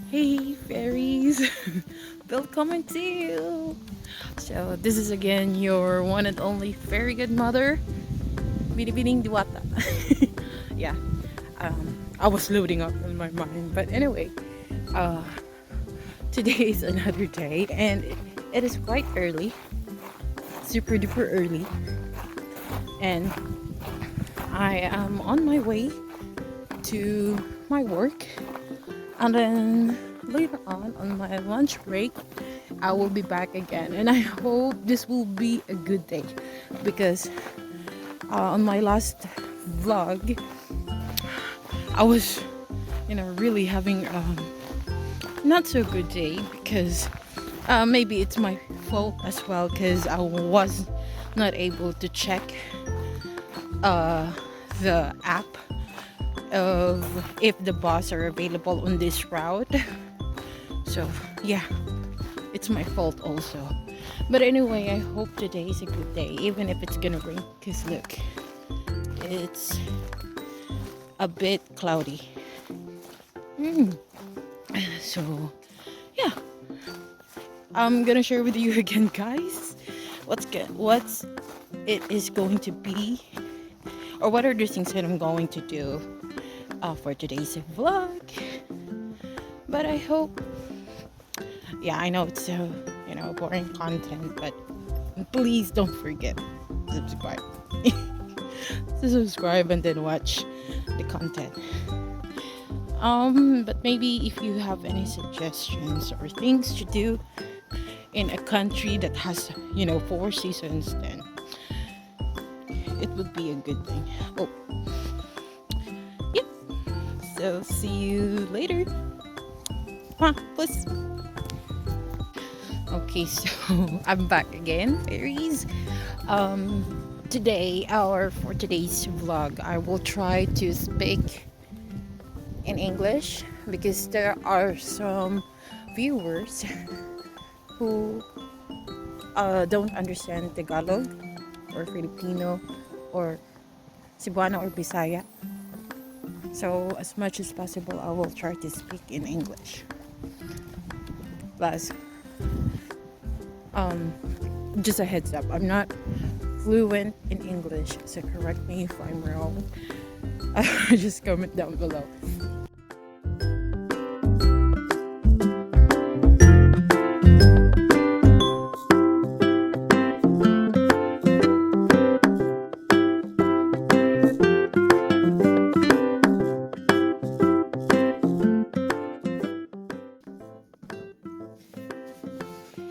Hey fairies, Välkommen to you. So this is again your one and only fairy godmother, Binibining Diwata. Yeah, I was loading up in my mind, but anyway, uh, today is another day, and it is quite early, super duper early, and I am on my way to my work. And then later on my lunch break, I will be back again. And I hope this will be a good day because on my last vlog, I was, really having not so good day because maybe it's my fault as well because I was not able to check the app of if the bus are available on this route. So yeah, it's my fault also. But anyway, I hope today is a good day, even if it's gonna rain, because look, it's a bit cloudy. So yeah, I'm gonna share with you again, guys, what's it is going to be, or what are the things that I'm going to do for today's vlog. But I hope, yeah, I know it's boring content, but please don't forget to subscribe. To subscribe and then watch the content. But maybe if you have any suggestions or things to do in a country that has 4 seasons, then it would be a good thing. Oh, yep. So see you later. Plus. Okay, so I'm back again, fairies. Today, for today's vlog, I will try to speak in English because there are some viewers who don't understand Tagalog or Filipino or Cebuano or Bisaya. So as much as possible, I will try to speak in English. Plus, just a heads up, I'm not fluent in English, so correct me if I'm wrong. Just comment down below.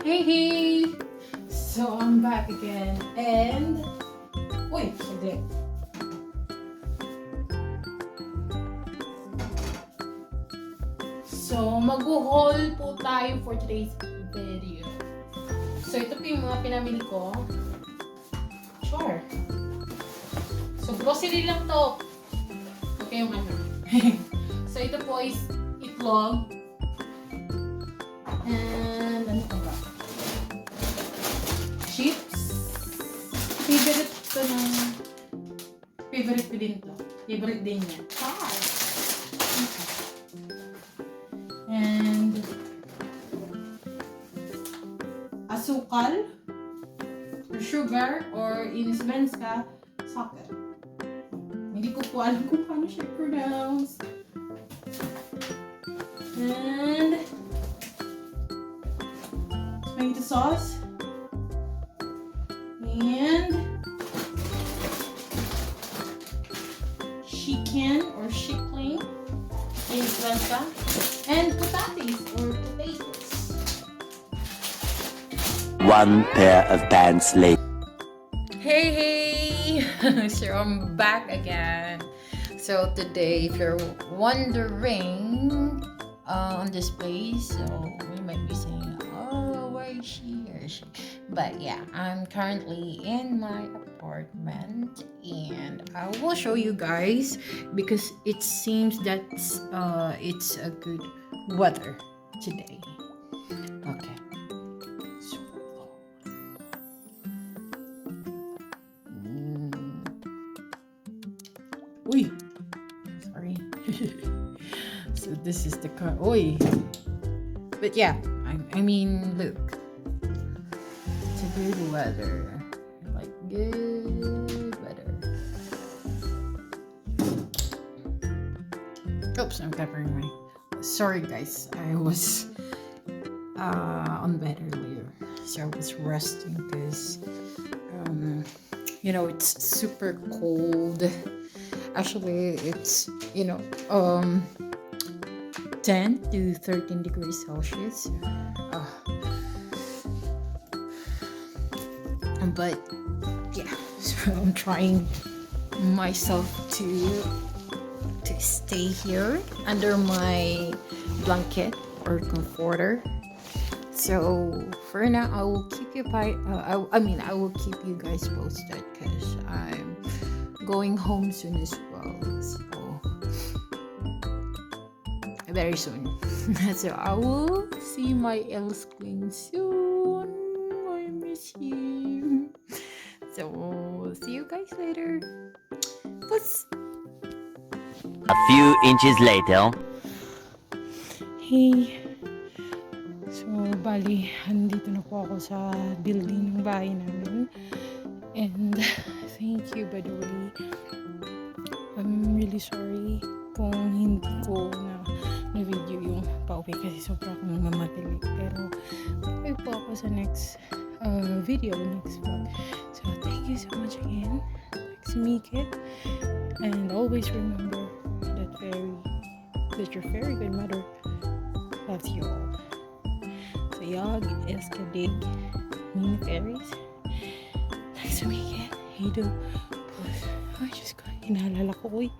Hey! So I'm back again and wait, saglit. So mag-haul po tayo for today's video. So ito po yung mga pinamili ko. Sure. So grocery lang to. Okay yung ano. So ito po is itlog. And ano pa ba? Chips. Favorite ko ng... Favorite ko din to. Favorite din niya. Hi! Okay. And... asukal. Or sugar. Or in Svenska, soccer. Hindi ko po alam kung paano siya pronounce. And... tomato sauce. And chicken or chickling in Svenska, and potatoes or potatoes. One pair of pants later. Hey! So I'm back again. So today, if you're wondering on this place, so we might be saying, oh, where is she? Where is she? But yeah, I'm currently in my apartment and I will show you guys because it seems that it's a good weather today. Okay. So, Uy! Sorry. So this is the Oy. But yeah, I mean, look. It's a good weather. Like, good weather. Oops, I'm covering my... Sorry, guys. I was on bed earlier. So I was resting because, it's super cold. Actually, it's, 10 to 13 degrees Celsius. But yeah, so I'm trying myself to stay here under my blanket or comforter. So for now, I will keep you I will keep you guys posted because I'm going home soon as well. So very soon. So I will see my älskling soon. I miss him. So see you guys later. Puss. A few inches later. Hey. So, bali, andito na po ako sa building ng bahay namin. And, thank you by the way. I'm really sorry kung hindi ko na video yung pauwi kasi sobra akong mamadali. Pero, okay po ako sa next video, next vlog. So, thank you so much again. Thanks, mycket. And always remember that your fairy godmother loves you all. So, jag älskar dig, mina fairies. Tack så mycket. Hejdå. Puss. Ay, Diyos ko. Inaalala ko. Uy.